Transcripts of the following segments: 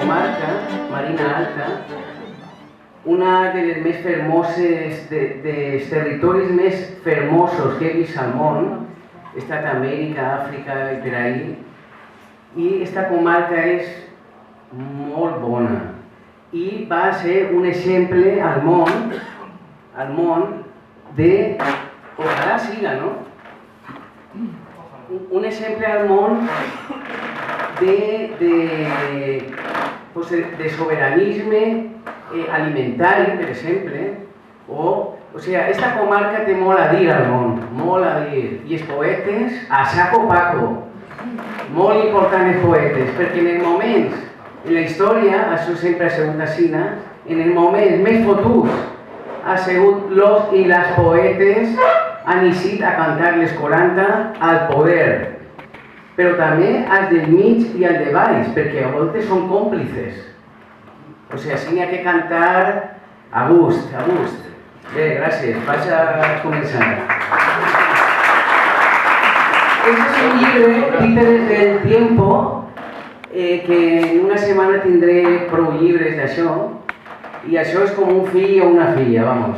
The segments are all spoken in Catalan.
comarca, Marina Alta, una de les més fermoses, dels territoris més fermosos que he vist al món. He estat a Amèrica, Àfrica i per ahí. I aquesta comarca és molt bona. I va ser un exemple al món de... Ojalà siga, no? Un exemple al món de soberanisme alimentari, per exemple, o sigui, aquesta comarca té molt a dir al món, molt a dir, i els poetes a saco paco, molt importants els poetes, perquè en els moments, en la història, això sempre ha sigut així, en els moments més fotuts ha sigut los i les poetes han eixit a cantar les 40 al poder, però també els del mig i els de baix, perquè a voltes són còmplices. O sigui, així n'hi ha que cantar a gust, a gust. Bé, gràcies, vaig a començar. Este es un llibre, Títeres del Tiempo, que en una setmana tindré prou llibres d'això, i això és com un fill o una filla, vamos.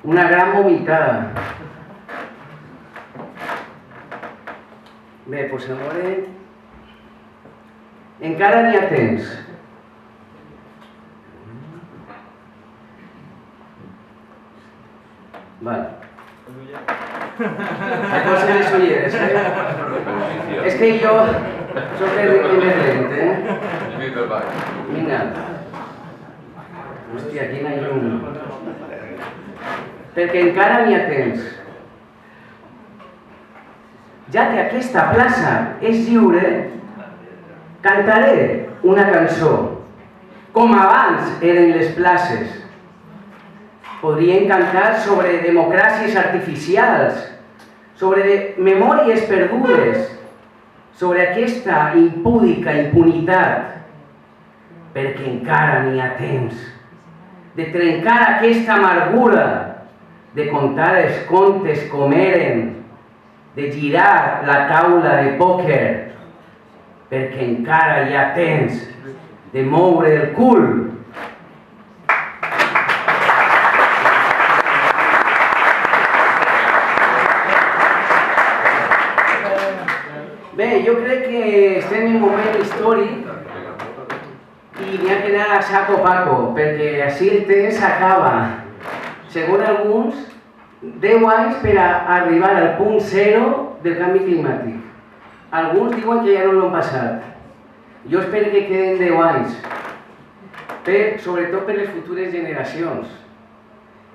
Una gran vomitada. Bé, doncs a veure... Encara n'hi ha temps. Vale. Posa les ulleres, És que jo soc el més lent, Vinga. Hòstia, quina llum. Perquè encara n'hi ha temps. Ja que aquesta plaça és lliure, cantaré una cançó, com abans eren les places. Podrien cantar sobre democràcies artificials, sobre memòries perdudes, sobre aquesta impúdica impunitat, perquè encara n'hi ha temps de trencar aquesta amargura, de contar els contes com eren, de girar la taula de pòquer, perquè encara hi ha temps de moure el cul. Bé, jo crec que estem en un moment històric i n'hi ha que anar a saco paco, perquè així el temps s'acaba. Segons alguns, 10 anys per a arribar al punt zero del canvi climàtic. Alguns diuen que ja no l'han passat. Jo espero que queden 10 anys, sobretot per les futures generacions.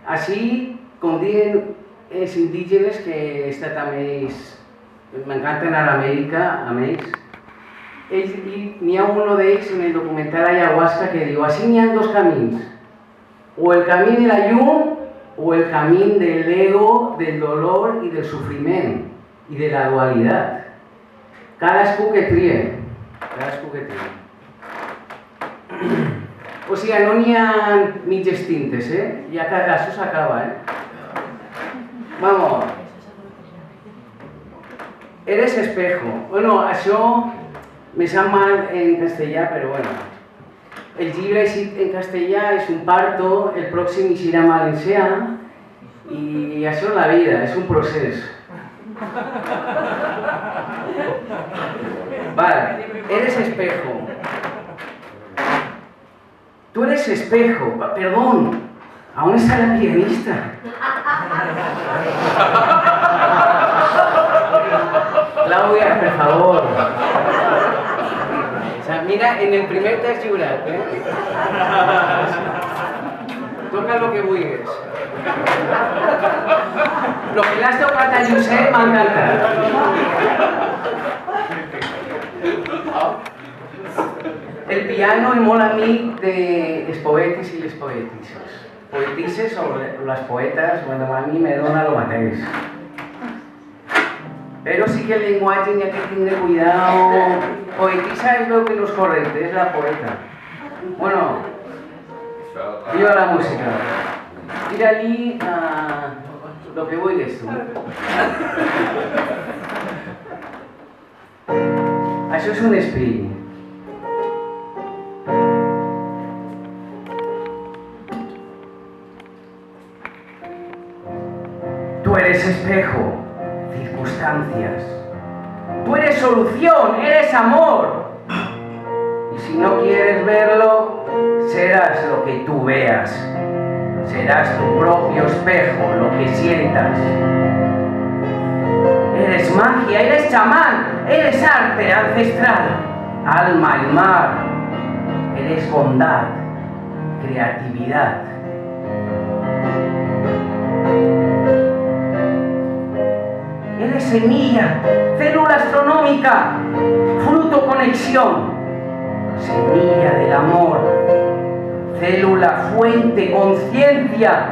Així, com diuen els indígenes, que he estat amb ells, m'encanta anar a Amèrica, amb ells, n'hi ha un d'ells en el documental Ayahuasca que diu: així n'hi ha dos camins, o el camí de la llum o el camí del ego, del dolor i del sofriment i de la dualitat. Cadascú que trie, cadascú que trie. O sigui, no n'hi ha mitges tintes, ja que això s'acaba, Vamos. Eres espejo. Bueno, això me sap mal en castellà, però bueno. El llibre en castellà és un parto, el pròxim eixirà en valencià, i això és la vida, és un procés. Vale, eres espejo. Tú eres espejo, perdón, aún está la pianista. Claudia, por favor. O sea, mira, en el primer t'has lliurat, Toca lo que vulguis. Lo que l'has tocat a Josep m'ha encantat. El piano és molt amic dels poetes i les poetisses. Poetisses o les poetes, bueno, a mi me dona lo mateix. Però sí que el llenguatge n'hi ha que tindre cuidado. Poetisa és lo que no és correcte, és la poeta. Bueno, viva la música. Tira-li lo que vulguis tu. Això és un esprill. eres espejo, circunstancias. Tú eres solución, eres amor. Y si no quieres verlo, serás lo que tú veas. Serás tu propio espejo, lo que sientas. Eres magia, eres chamán, eres arte ancestral, alma y mar. Eres bondad, creatividad. Eres semilla, célula astronómica, fruto conexión, semilla del amor, célula fuente, conciencia,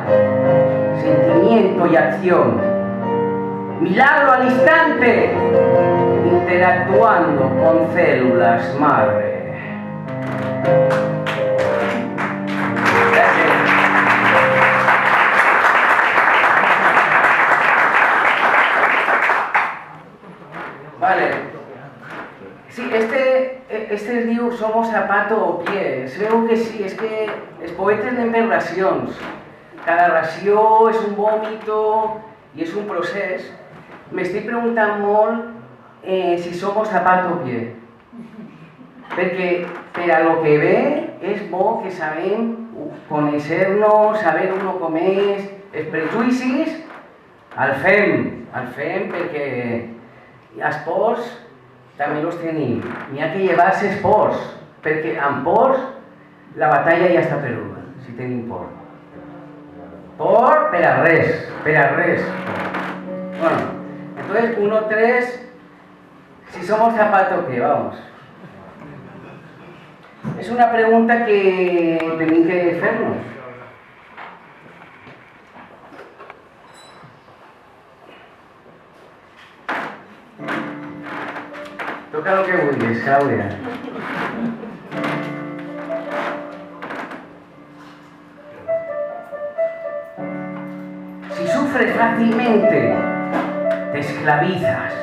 sentimiento y acción, milagro al instante, interactuando con células madre. Vale. Sí, este diu somos zapato o pie. Creo que sí, es que els poetes anem per racions. Cada ració és un vòmito i és un procés. M'estic preguntant molt si somos zapato o pie. Perquè per a lo que ve és bo que sabem conèixer-nos, saber uno com és, els prejudicis, el fem perquè els pors també els tenim. N'hi ha que llevar-se els pors, perquè amb pors la batalla ja està perduda, si tenim por. Por per a res, per a res. Bueno, entonces 1, 3, si somos zapato, ¿qué? Vamos. Es una pregunta que tenim que fer-nos. Toca lo que vulguis, Claudia. Si sufres fácilmente, te esclavizas.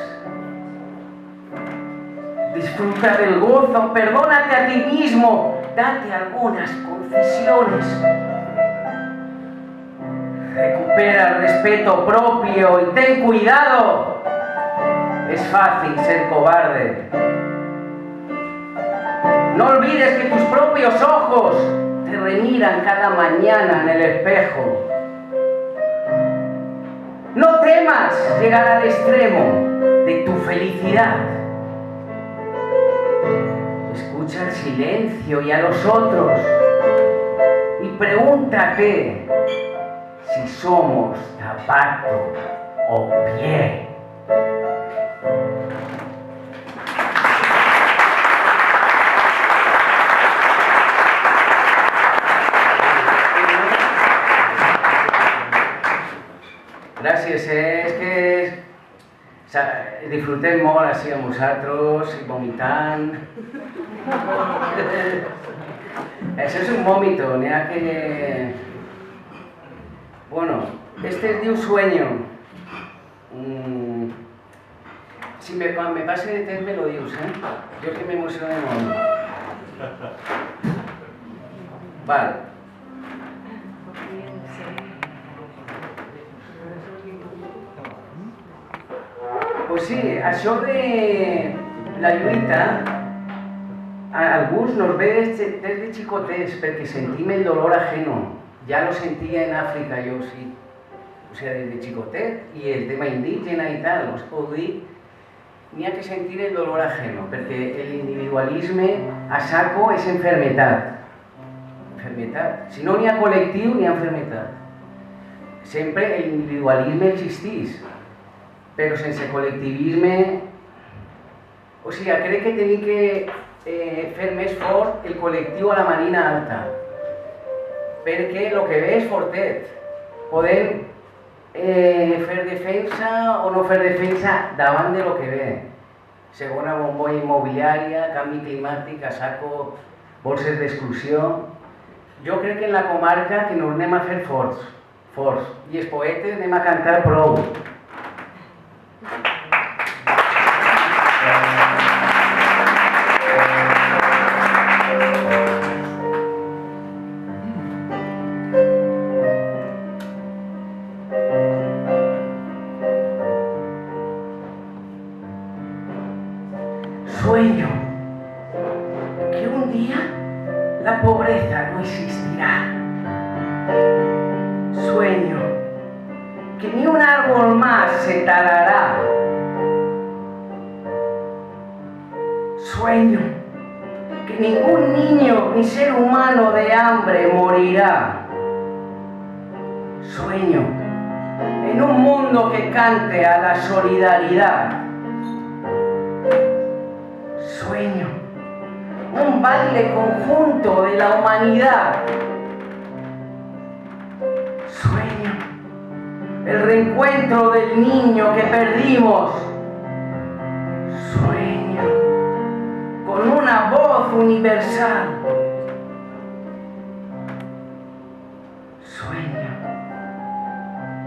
Disfruta del gozo, perdónate a ti mismo, date algunas concesiones. Recupera el respeto propio y ten cuidado. Es fácil ser cobarde. No olvides que tus propios ojos te remiran cada mañana en el espejo. No temas llegar al extremo de tu felicidad. Escucha el silencio y a los otros y pregúntate si somos zapato o pie. Gràcies, és que disfrutem molt així amb vosaltres, vomitant. Això és un vòmito, n'hi ha que... Bueno, este es diu sueño. Quan me pase de temps me lo dius, Jo que m'emocione molt. Vale. Pues sí, això de la lluita, a alguns nos ve des de xicotets perquè sentim el dolor ajeno. Ja lo sentia en Àfrica, jo sí. O sea, des de xicotet, i el tema indígena i tal, us puc dir, n'hi ha que sentir el dolor ajeno, perquè l'individualisme a saco és enfermetat. Enfermetat. Si no n'hi ha col·lectiu, n'hi ha enfermetat. Sempre l'individualisme existeix, però sense col·lectivisme... O sigui, crec que tenim que fer més fort el col·lectiu a la Marina Alta, perquè el que ve és fortet. Podem fer defensa o no fer defensa davant de lo que ve. Segona bombolla immobiliària, canvi climàtic, a saco, bolses d'exclusió... Jo crec que en la comarca que nos anem a fer forts, i els poetes anem a cantar prou. Sueño que un día la pobreza no existirá. Sueño que ni un árbol más se talará. Sueño que ningún niño ni ser humano de hambre morirá. Sueño en un mundo que cante a la solidaridad. Sueño un baile conjunto de la humanidad. Sueño el reencuentro del niño que perdimos. Sueño con una voz universal. Sueño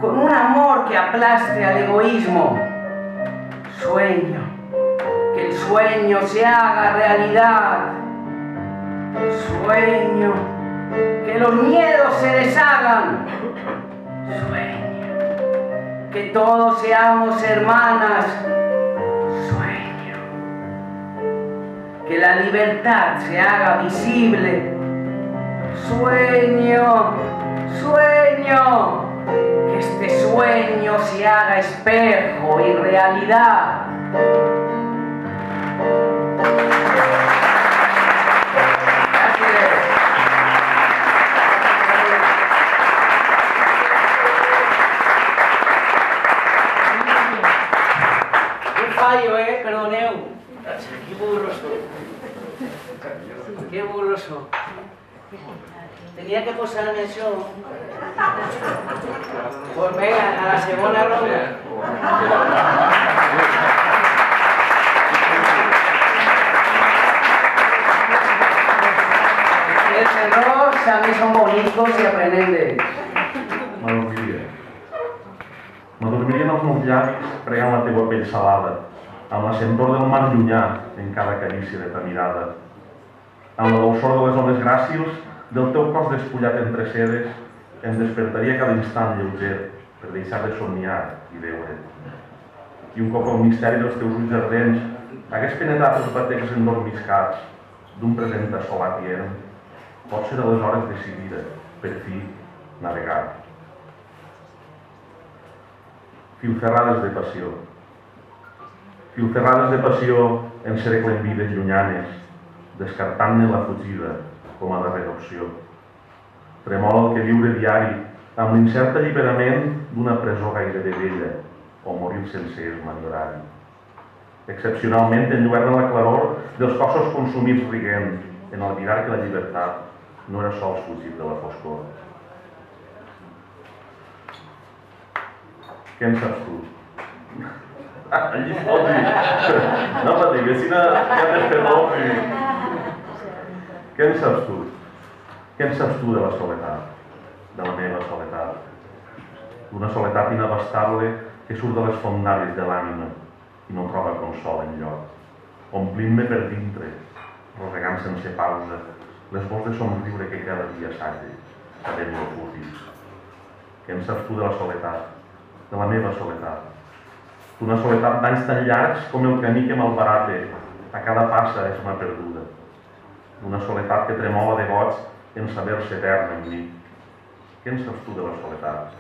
con un amor que aplaste al egoísmo. Sueño que el sueño se haga realidad. Sueño que los miedos se deshagan. Sueño que todos seamos hermanas. Sueño que la libertad se haga visible. Sueño, sueño, que este sueño se haga espejo y realidad. Perdoneu. Que burro soy. Que burro soy. Tenia que posar-me això. Pues venga, a la segona ronda. Els errors també són bonitos i aprenem d'ells. M'adormirien els meus llavis pregant la teua pell salada, amb la sentor del mar llunyà en cada carícia de ta mirada, amb la dolçor de les ones gràcils del teu cos despullat entre sedes, em despertaria cada instant lleuger per deixar de somniar i veure. I un cop el misteri dels teus ulls ardents hagués penetrat els batecs endormiscats d'un present assolat i erm, pot ser aleshores decidida, per fi, navegar. Filferrades de passió. Filferrades de passió encerclen vides llunyanes, descartant-ne la fugida com a darrera opció. Tremola el que viure diari amb l'incert alliberament d'una presó gairebé vella o morir sense esmanyorar-hi. Excepcionalment enlluerna la claror dels cossos consumits riguent en el mirar que la llibertat no era sols fugir de la foscor. Què en saps tu? Allí escolti! No patir, que si no ja t'has fet l'ofi. Què en saps tu? Què en saps tu de la soledat? De la meva soledat? D'una soledat inabastable que surt de les fondàries de l'ànima i no troba consol enlloc, omplint-me per dintre, rosegant sense pausa les vols de somriure que cada dia assaja, sabent-lo fútil. Què en saps tu de la soledat? De la meva soledat? D'una soledat d'anys tan llargs com el camí que malbarate, a cada passa és mà perduda. D'una soledat que tremola de goig en saber-se etern en mi. Què en saps tu de la soledat?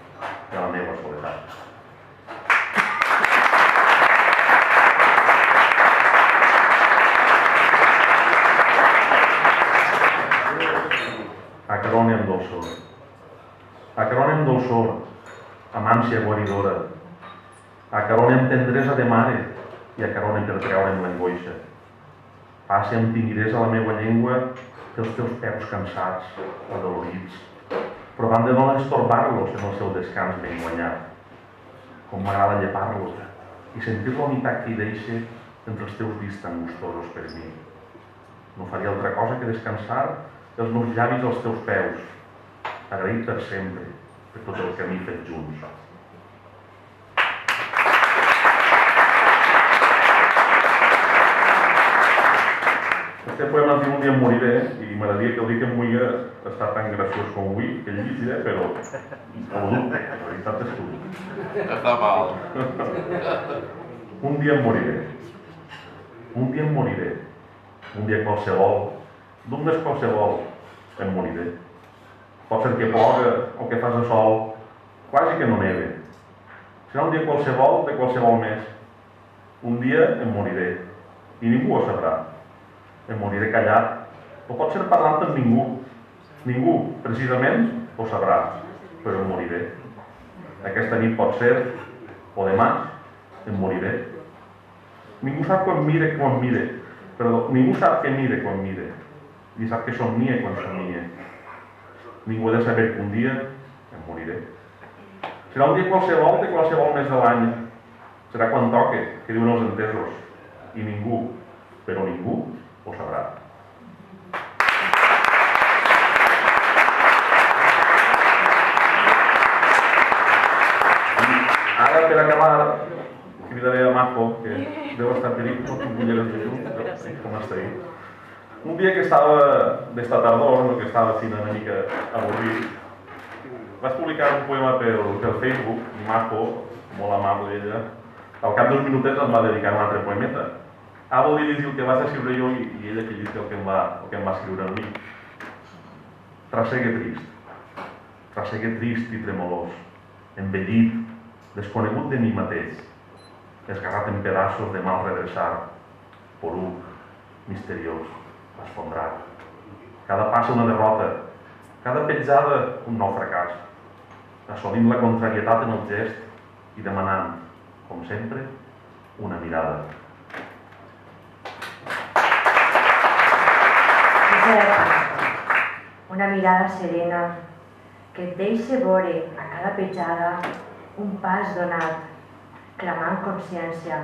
De la meva soledat? Acarone amb dolçor. Acarone amb dolçor, amb ànsia guaridora. Acarone amb tendresa de mare i acarone per treure'm l'angoixa. Passe amb timidesa la meua llengua pels teus peus cansats, adolorits, provant de no estorbar-los en el seu descans ben guanyat. Com m'agrada llepar-los i sentir la unitat que hi deixa entre els teus dits tan gustosos per mi. No faria altra cosa que descansar els meus llavis als teus peus, agraït per sempre, per tot el camí fet junts. Este poema es diu Un dia em moriré i m'agradaria que el dia que em moria està tan graciós com avui, que el llegiré, però ho dubte, la veritat és tu. Està mal. Un dia em moriré. Un dia em moriré. Un dia qualsevol, d'un mes qualsevol, em moriré. Pot ser que ploga o que faci sol, quasi que no neve. Serà un dia qualsevol de qualsevol mes. Un dia em moriré i ningú ho sabrà. Em moriré callat, o pot ser parlant amb ningú. Ningú, precisament, ho sabrà, però em moriré. Aquesta nit pot ser, o demà, em moriré. Ningú sap quan mire, ningú sap què mire quan mire, ni sap què somnia quan somnia. Ningú ha de saber que un dia em moriré. Serà un dia qualsevol de qualsevol mes de l'any. Serà quan toque, que diuen els entesos. I ningú, però ningú, ho sabrà. Ara, per acabar, cridaré a Majo, que deu estar perill, no tinc ulleres de llum, com està ahí. Un dia que estava d'esta tardor, que estava així una mica avorrit, vaig publicar un poema pel Facebook, Majo, molt amable ella, al cap d'uns minutets em va dedicar un altre poemeta. Vol dir llegir el que vaig escriure jo i ella que llegir el que em va escriure a mi. Trassegue trist i tremolós, envellit, desconegut de mi mateix, esgarrat en pedaços de mal redreçar, poruc, misteriós, esfondrat. Cada passa una derrota, cada petjada un nou fracàs, assolint la contrarietat en el gest i demanant, com sempre, una mirada. Una mirada serena que et deixa veure a cada petjada un pas donat, clamant consciència.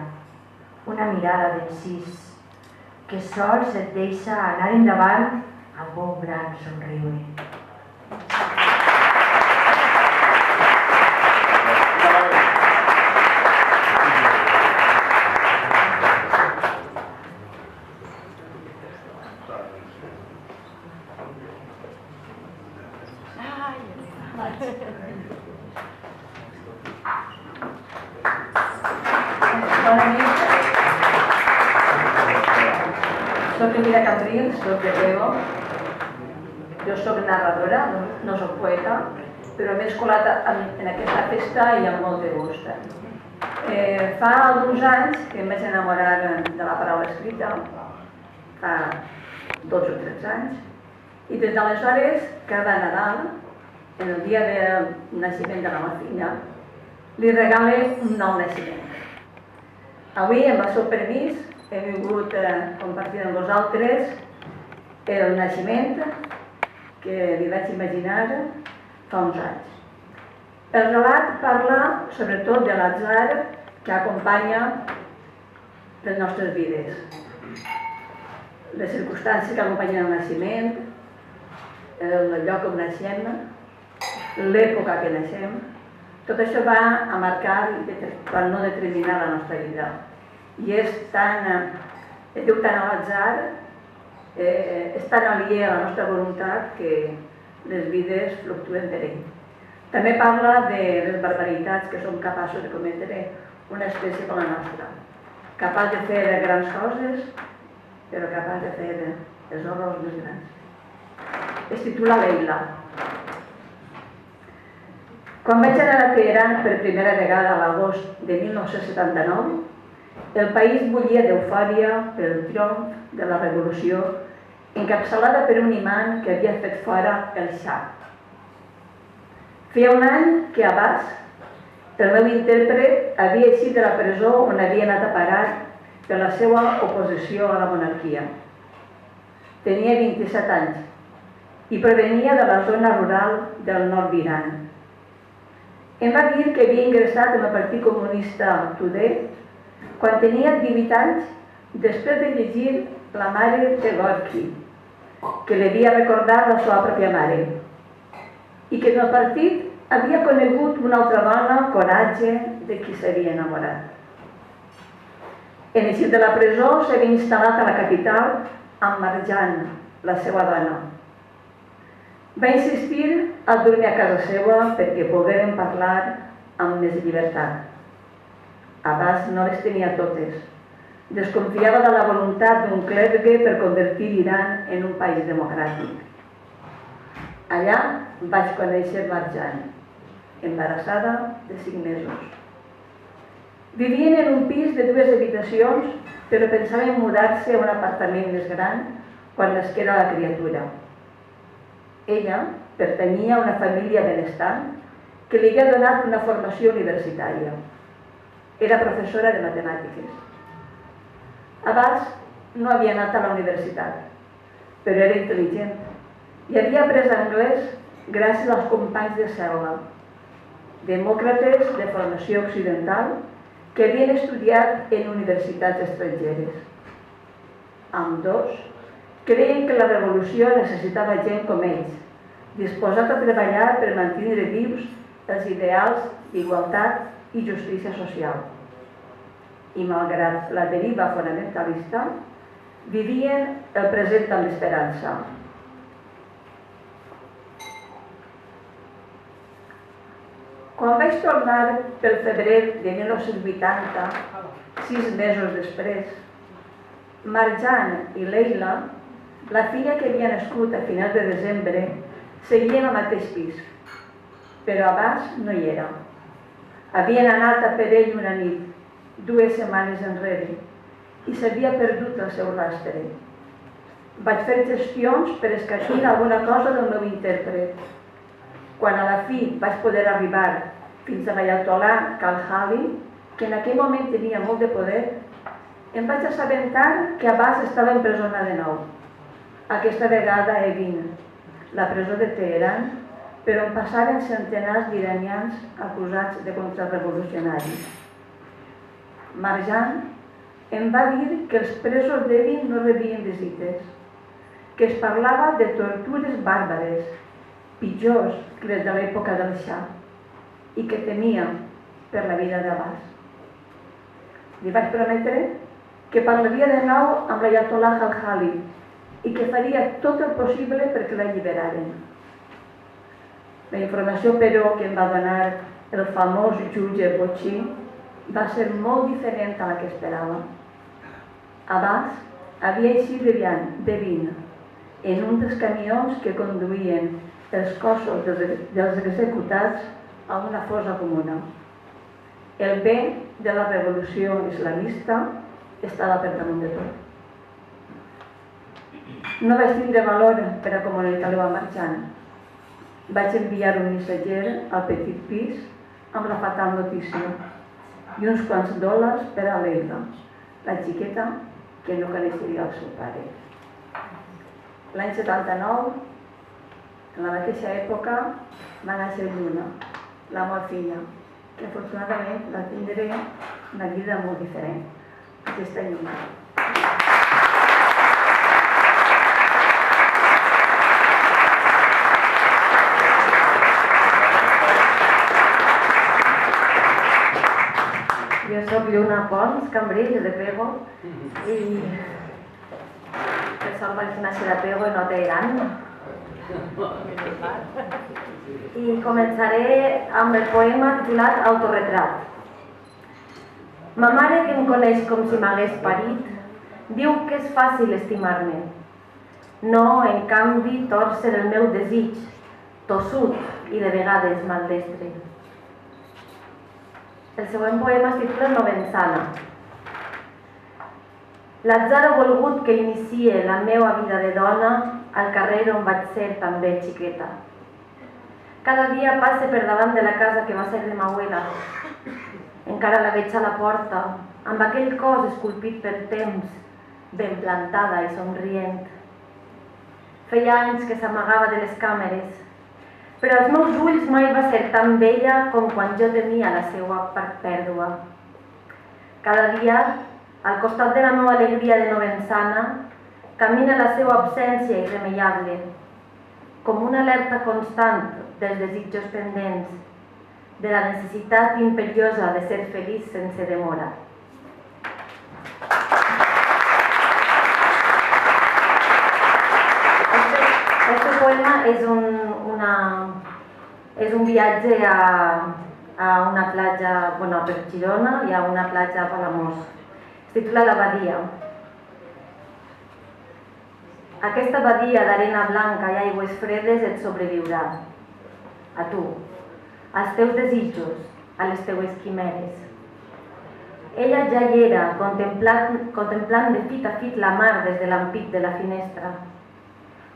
Una mirada d'encís que sols et deixa anar endavant amb un gran somriure. Bona nit. Soc Elvira Cambrils, soc de Pego. Jo soc narradora, no soc poeta, però m'he escolat en aquesta festa i amb molt de gust. Fa alguns anys que em vaig enamorar de la paraula escrita, fa 12 o 13 anys, i des d'aleshores, cada Nadal, en el dia del naixement de la meva filla, li regale un nou naixement. Avui, amb el seu permís, he vingut a compartir amb vosaltres el naixement que li vaig imaginar fa uns anys. El relat parla sobretot de l'atzar que acompanya les nostres vides. Les circumstàncies que acompanyen el naixement, el lloc on naixem, l'època que naixem, tot això va a marcar per no determinar la nostra vida. I es diu tant a l'atzar, és tan aliè a la nostra voluntat que les vides fluctuen per ell. També parla de les barbaritats que som capaços de cometre una espècie com la nostra. Capaç de fer grans coses, però capaç de fer els horrors més grans. Es titula Leila. Quan vaig anar a Teheran per primera vegada a l'agost de 1979, el país bullia d'eufòria pel triomf de la revolució, encapçalada per un imant que havia fet fora el Shah. Feia un any que Abbas, el meu intèrpret, havia eixit de la presó on havia anat a parar per la seva oposició a la monarquia. Tenia 27 anys i provenia de la zona rural del nord d'Iran. Em va dir que havia ingressat en el Partit Comunista Tudeh quan tenia 18 anys, després de llegir La mare de Gorky, que li havia recordat la seva pròpia mare, i que en el partit havia conegut una altra dona, Coratge, de qui s'havia enamorat. En eixir de la presó s'havia instal·lat a la capital amb Marjan, la seva dona. Va insistir a dormir a casa seva perquè pogueren parlar amb més llibertat. Abbas no les tenia totes, Desconfiava de la voluntat d'un clergue per convertir l'Iran en un país democràtic. Allà vaig conèixer Marjan, embarassada de 5 mesos. Vivien en un pis de 2 habitacions, però pensaven mudar-se a un apartament més gran quan nasquera la criatura. Ella pertanyia a una família benestant que li havia donat una formació universitària. Era professora de matemàtiques. Abans no havia anat a la universitat, però era intel·ligent i havia après anglès gràcies als companys de cel·la, demòcrates de formació occidental que havien estudiat en universitats estrangeres. Ambdós creien que la revolució necessitava gent com ells, disposat a treballar per mantenir vius els ideals d'igualtat i justícia social. I malgrat la deriva fonamentalista, vivien el present amb esperança. Quan vaig tornar pel febrer de 1980, 6 mesos després, Marjan i Leila, la filla que havia nascut a finals de desembre, seguien al mateix pis, però abans no hi era. Havien anat a per ell una nit, 2 setmanes enrere, i s'havia perdut el seu rastre. Vaig fer gestions per escatir alguna cosa del meu intèrpret. Quan a la fi vaig poder arribar fins a l'Ayatollah Khalkhali, que en aquell moment tenia molt de poder, em vaig assabentar que Abbas estava en presó de nou. Aquesta vegada a Evin, la presó de Teheran, per on passaven centenars d'iranians acusats de contrarrevolucionaris. Marjan em va dir que els presos d'Evin no rebien visites, que es parlava de tortures bàrbares, pitjors que les de l'època del Shah, i que temia per la vida d'Abbas. Li vaig prometre que parlaria de nou amb l'Ayatollah Khalkhali i que faria tot el possible perquè l'alliberaren. La informació, però, que em va donar el famós jutge Botxí va ser molt diferent a la que esperava. Abbas havia eixit de Vin en un dels camions que conduïen els cossos dels executats a una fossa comuna. El bé de la revolució islamista estava per damunt de tot. No vaig tindre valor per a comunicar-ho a Marjan. Vaig enviar un missatger al petit pis amb la fatal notícia i uns quants dòlars per a Leila, la xiqueta que no coneixeria el seu pare. L'any 79, en la mateixa època, va néixer Lluna, la meva filla, que afortunadament la tindré una vida molt diferent. Aquesta Lluna. Jo soc Lluna Pons, Cambrils, de Pego, i per sort vaig néixer a Pego i no a Teheran. I començaré amb el poema titulat Autorretrat. Ma mare, que em coneix com si m'hagués parit, diu que és fàcil estimar-me. No, en canvi, torcer el meu desig, tossut i de vegades maldestre. El següent poema es titula Novensana. L'atzar ha volgut que inicie la meva vida de dona al carrer on vaig ser també xiqueta. Cada dia passe per davant de la casa que va ser de ma abuela. Encara la veig a la porta, amb aquell cos esculpit per temps, ben plantada i somrient. Feia anys que s'amagava de les càmeres, però als meus ulls mai va ser tan bella com quan jo temia la seva pèrdua. Cada dia, al costat de la meva alegria de novensana, camina la seva absència irremeiable, com una alerta constant dels desitjos pendents, de la necessitat imperiosa de ser feliç sense demora. Este poema és un viatge a una platja, bueno, per Girona i a una platja a Palamós. titula La badia. Aquesta badia d'arena blanca i aigües fredes et sobreviurà. A tu, als teus desitjos, a les teues quimeres. Ella ja hi era, contemplant de fit a fit la mar des de l'ampit de la finestra.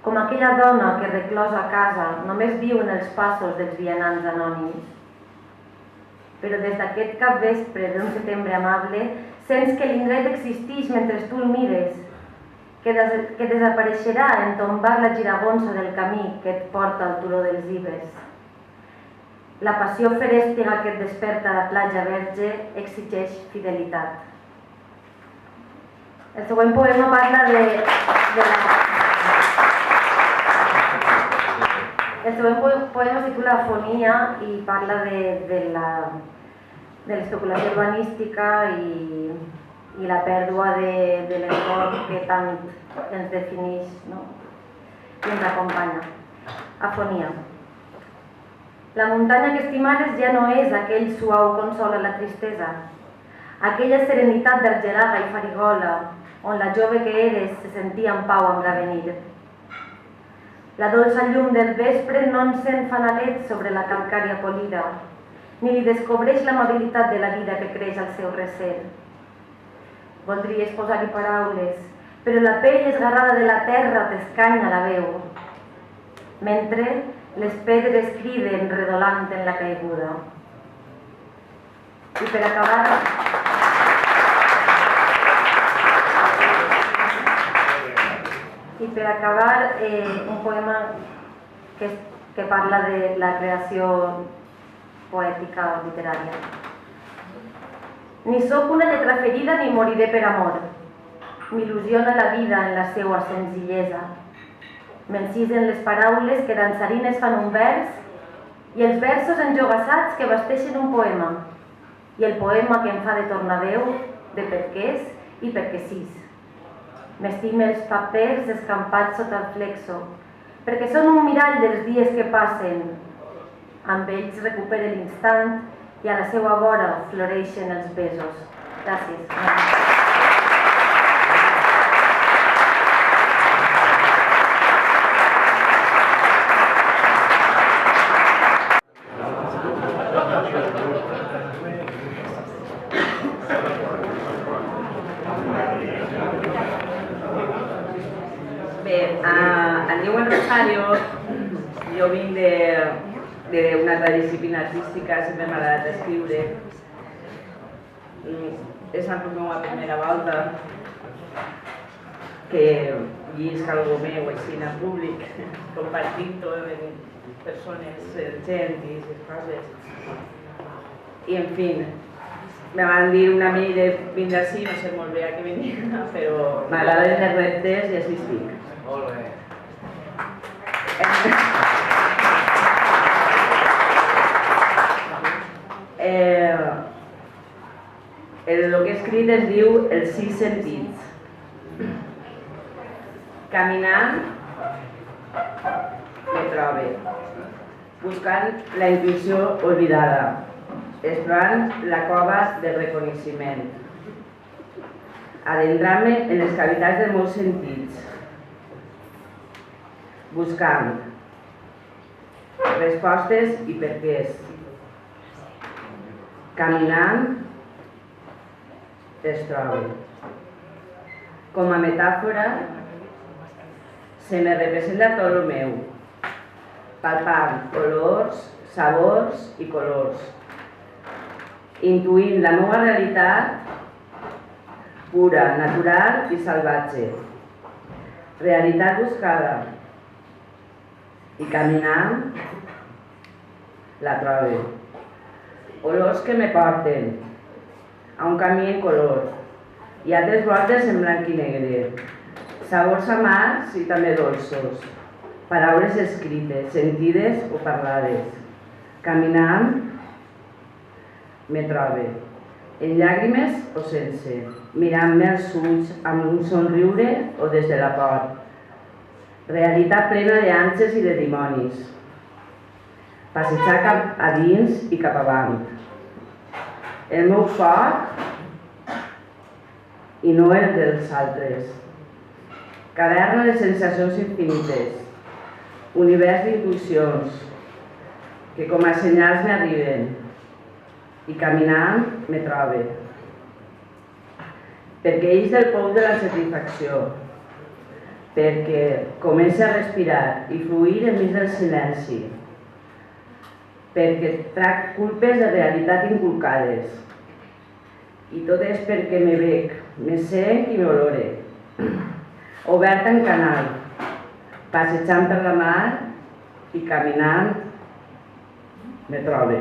Com aquella dona que, reclosa a casa, només viu en els passos dels vianants anònims. Però des d'aquest capvespre d'un setembre amable, sents que l'indret existeix mentre tu el mires, que desapareixerà en tombar la giragonsa del camí que et porta al turó dels Ibers. La passió ferèstiga que et desperta a la platja verge exigeix fidelitat. El següent poema parla El següent poema es titula Afonia i parla de l'especulació urbanística i la pèrdua de l'entorn que tant ens defineix, no? I ens acompanya. Afonia. La muntanya que estimares ja no és aquell suau consol a la tristesa, aquella serenitat d'argelaga i farigola, on la jove que eres se sentia en pau amb l'avenir. La dolça llum del vespre no encén fanalets sobre la calcària polida, ni li descobreix l'amabilitat de la vida que creix al seu recer. Voldries posar-hi paraules, però la pell esgarrada de la terra t'escanya la veu, mentre les pedres criden redolant en la caiguda. I per acabar, un poema que parla de la creació poètica o literària. Ni sóc una lletra ferida ni moriré per amor. M'il·lusiona la vida en la seua senzillesa. M'encisen les paraules que dansarines fan un vers i els versos enjogassats que basteixen un poema i el poema que em fa de tornaveu de perquès i perquè sís. M'estime els papers escampats sota el flexo perquè són un mirall dels dies que passen. Amb ells recupere l'instant i a la seva vora floreixen els besos. Gràcies. Jo vinc d'una altra disciplina artística, sempre m'ha agradat escriure. És la meva primera volta que llisc algo meu així en públic, compartint-ho amb persones, gent i aquestes coses. I, en fi, me van dir una amiga de vindre així, no sé molt bé a què venia, però m'agraden els reptes i així estic. Molt bé. El que he escrit es diu Els sis sentits. Caminant me trobe, buscant la intuïció oblidada, explorant la cova del reconeixement, adentrant-me en les cavitats dels meus sentits, buscant respostes i perquès. Caminant es trobe. Com a metàfora, se me representa tot el meu, palpant olors, sabors i colors, intuint la meva realitat pura, natural i salvatge, realitat buscada, i caminant la trobe. Olors que me porten a un camí en color i altres voltes en blanc i negre, sabors amargs i també dolços, paraules escrites, sentides o parlades. Caminant me trobe, en llàgrimes o sense, mirant-me als ulls amb un somriure o des de la por. Realitat plena d'ànsies i de dimonis. Passejar cap a dins i cap avant. El meu foc i no el dels altres. Caverna de sensacions infinites, univers d'intuïcions que com a senyals m'arriben i caminant me trobe. Perquè ix del pou de la satisfacció, perquè comença a respirar i fluir enmig del silenci, perquè trac culpes de realitat inculcades. I tot és perquè me bec, me sent i m'olore. Oberta en canal, passejant per la mar i caminant me trobe.